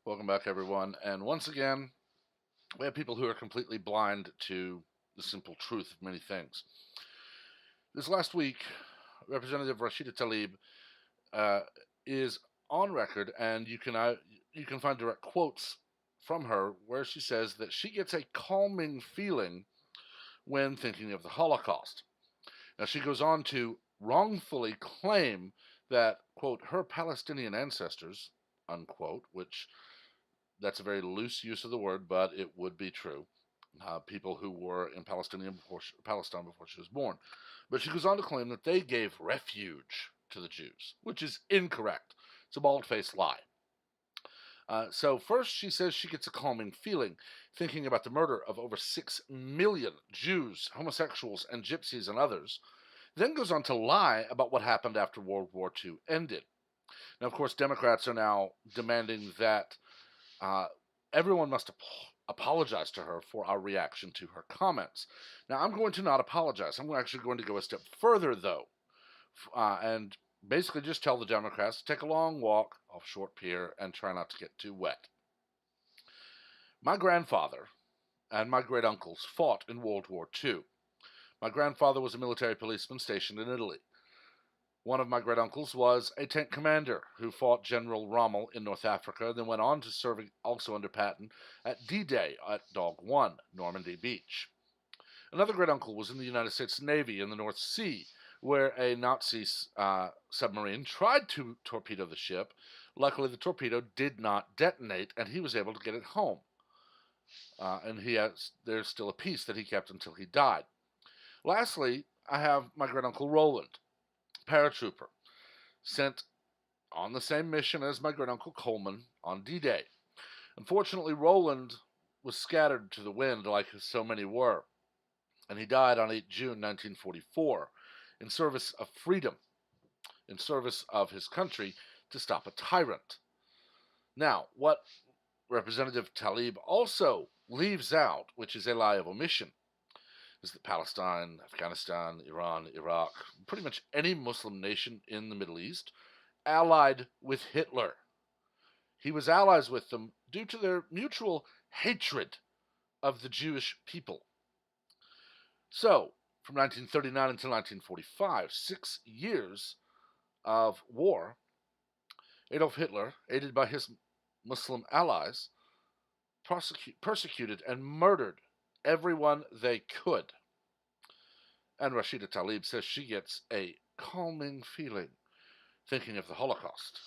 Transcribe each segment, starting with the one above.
Welcome back, everyone. And once again, we have people who are completely blind to the simple truth of many things. This last week, Representative Rashida Tlaib uh, is on record, and you can find direct quotes from her where she says that she gets a calming feeling when thinking of the Holocaust. Now, she goes on to wrongfully claim that, quote, her Palestinian ancestors, unquote, which that's a very loose use of the word, but it would be true. People who were in Palestine before she was born. But she goes on to claim that they gave refuge to the Jews, which is incorrect. It's a bald faced lie. So, first, she says she gets a calming feeling thinking about the murder of over 6 million Jews, homosexuals, and gypsies and others. Then goes on to lie about what happened after World War II ended. Now, of course, Democrats are now demanding that uh, everyone must apologize to her for our reaction to her comments. Now, I'm going to not apologize. I'm actually going to go a step further, though, and basically just tell the Democrats to take a long walk off Short Pier and try not to get too wet. My grandfather and my great uncles fought in World War II. My grandfather was a military policeman stationed in Italy. One of my great uncles was a tank commander who fought General Rommel in North Africa, then went on to serve also under Patton at D-Day at Dog 1, Normandy Beach. Another great uncle was in the United States Navy in the North Sea, where a Nazi submarine tried to torpedo the ship. Luckily, the torpedo did not detonate, and he was able to get it home. There's still a piece that he kept until he died. Lastly, I have my great uncle Roland, paratrooper, sent on the same mission as my great uncle Coleman on D-Day. Unfortunately, Roland was scattered to the wind like so many were, and he died on 8 June 1944 in service of freedom, in service of his country to stop a tyrant. Now, what Representative Tlaib also leaves out, which is a lie of omission, is that Palestine, Afghanistan, Iran, Iraq, pretty much any Muslim nation in the Middle East, allied with Hitler. He was allies with them due to their mutual hatred of the Jewish people. So, from 1939 until 1945, 6 years of war, Adolf Hitler, aided by his Muslim allies, persecuted and murdered everyone they could. And Rashida Tlaib says she gets a calming feeling thinking of the Holocaust.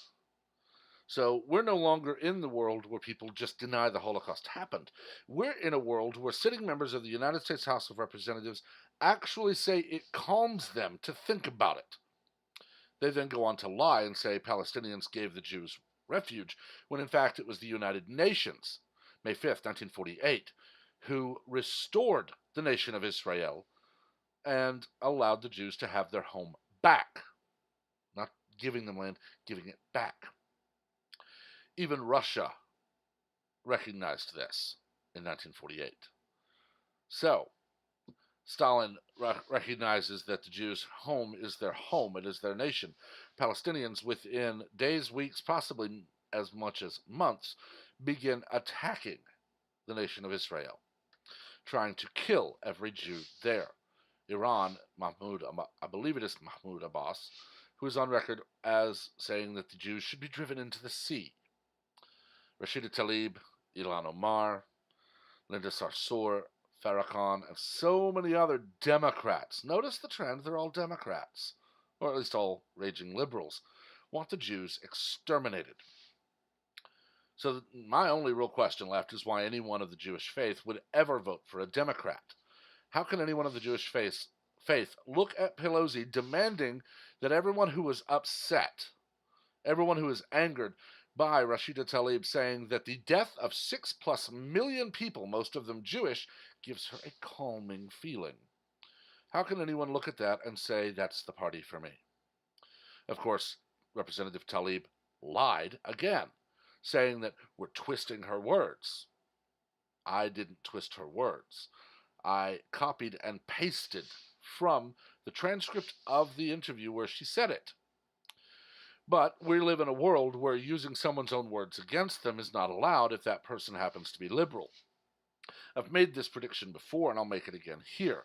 So we're no longer in the world where people just deny the Holocaust happened. We're in a world where sitting members of the United States House of Representatives actually say it calms them to think about it. They then go on to lie and say Palestinians gave the Jews refuge, when in fact it was the United Nations, May 5th, 1948, who restored the nation of Israel and allowed the Jews to have their home back. Not giving them land, giving it back. Even Russia recognized this in 1948. So, Stalin recognizes that the Jews' home is their home, it is their nation. Palestinians, within days, weeks, possibly as much as months, begin attacking the nation of Israel, trying to kill every Jew there. Iran, I believe it is Mahmoud Abbas, who is on record as saying that the Jews should be driven into the sea. Rashida Tlaib, Ilhan Omar, Linda Sarsour, Farrakhan, and so many other Democrats. Notice the trend, they're all Democrats, or at least all raging liberals, want the Jews exterminated. So my only real question left is why anyone of the Jewish faith would ever vote for a Democrat. How can anyone of the Jewish faith look at Pelosi demanding that everyone who is upset, everyone who is angered by Rashida Tlaib saying that the death of 6+ million people, most of them Jewish, gives her a calming feeling? How can anyone look at that and say that's the party for me? Of course, Representative Tlaib lied again, saying that we're twisting her words. I didn't twist her words. I copied and pasted from the transcript of the interview where she said it. But we live in a world where using someone's own words against them is not allowed if that person happens to be liberal. I've made this prediction before, and I'll make it again here.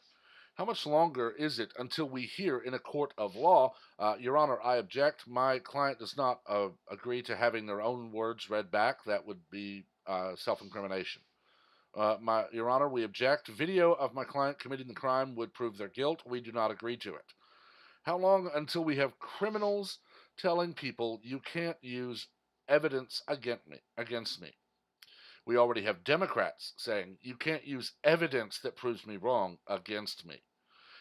How much longer is it until we hear in a court of law, Your Honor, I object. My client does not agree to having their own words read back. That would be self-incrimination. Your Honor, we object. Video of my client committing the crime would prove their guilt. We do not agree to it. How long until we have criminals telling people you can't use evidence against me? We already have Democrats saying you can't use evidence that proves me wrong against me,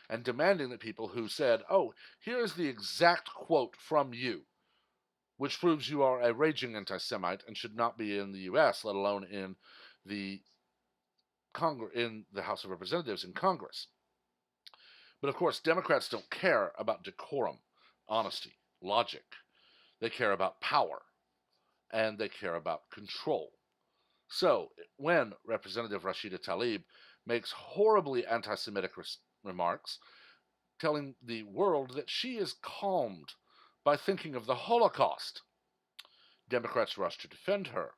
and demanding that people who said, oh, here's the exact quote from you, which proves you are a raging anti-Semite and should not be in the U.S., let alone in the House of Representatives in Congress. But of course, Democrats don't care about decorum, honesty, logic. They care about power, and they care about control. So, when Representative Rashida Tlaib makes horribly anti-Semitic remarks, telling the world that she is calmed by thinking of the Holocaust, Democrats rush to defend her.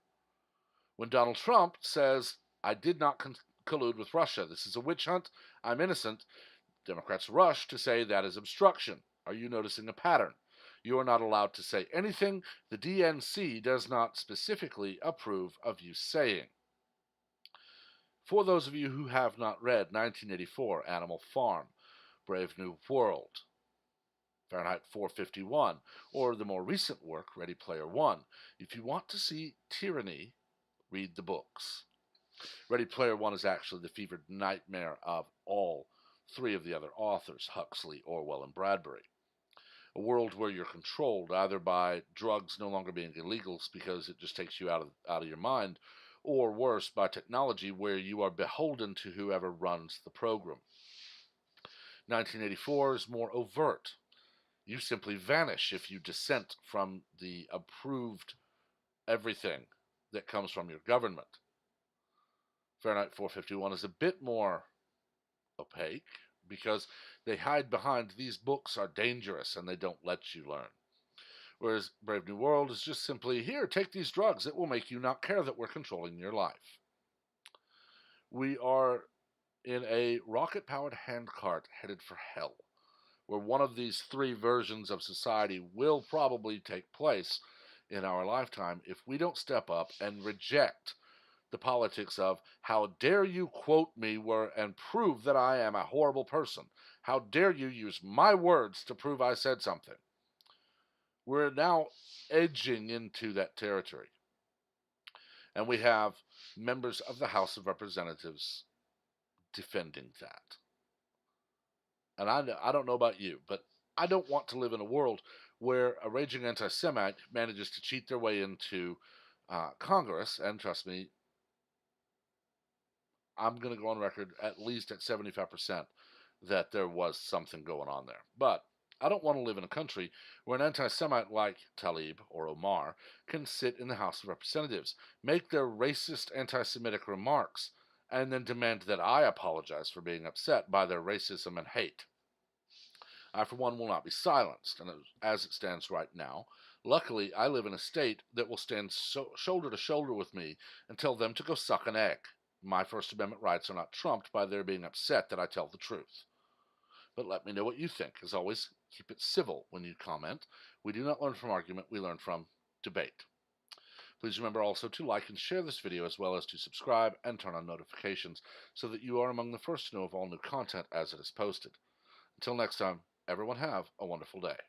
When Donald Trump says, I did not collude with Russia, this is a witch hunt, I'm innocent, Democrats rush to say that is obstruction. Are you noticing a pattern? You are not allowed to say anything the DNC does not specifically approve of you saying. For those of you who have not read 1984, Animal Farm, Brave New World, Fahrenheit 451, or the more recent work, Ready Player One, if you want to see tyranny, read the books. Ready Player One is actually the fevered nightmare of all three of the other authors, Huxley, Orwell, and Bradbury. A world where you're controlled either by drugs no longer being illegal because it just takes you out of your mind, or worse, by technology where you are beholden to whoever runs the program. 1984 is more overt. You simply vanish if you dissent from the approved everything that comes from your government. Fahrenheit 451 is a bit more opaque because they hide behind these books are dangerous and they don't let you learn. Whereas Brave New World is just simply, here, take these drugs. It will make you not care that we're controlling your life. We are in a rocket-powered handcart headed for hell, where one of these three versions of society will probably take place in our lifetime if we don't step up and reject the politics of how dare you quote me and prove that I am a horrible person. How dare you use my words to prove I said something. We're now edging into that territory. And we have members of the House of Representatives defending that. And I don't know about you, but I don't want to live in a world where a raging anti-Semite manages to cheat their way into Congress, and trust me, I'm going to go on record at least at 75% that there was something going on there. But I don't want to live in a country where an anti-Semite like Tlaib or Omar can sit in the House of Representatives, make their racist anti-Semitic remarks, and then demand that I apologize for being upset by their racism and hate. I, for one, will not be silenced, and as it stands right now, luckily I live in a state that will stand shoulder to shoulder with me and tell them to go suck an egg. My First Amendment rights are not trumped by their being upset that I tell the truth. But let me know what you think. As always, keep it civil when you comment. We do not learn from argument, we learn from debate. Please remember also to like and share this video, as well as to subscribe and turn on notifications so that you are among the first to know of all new content as it is posted. Until next time, everyone have a wonderful day.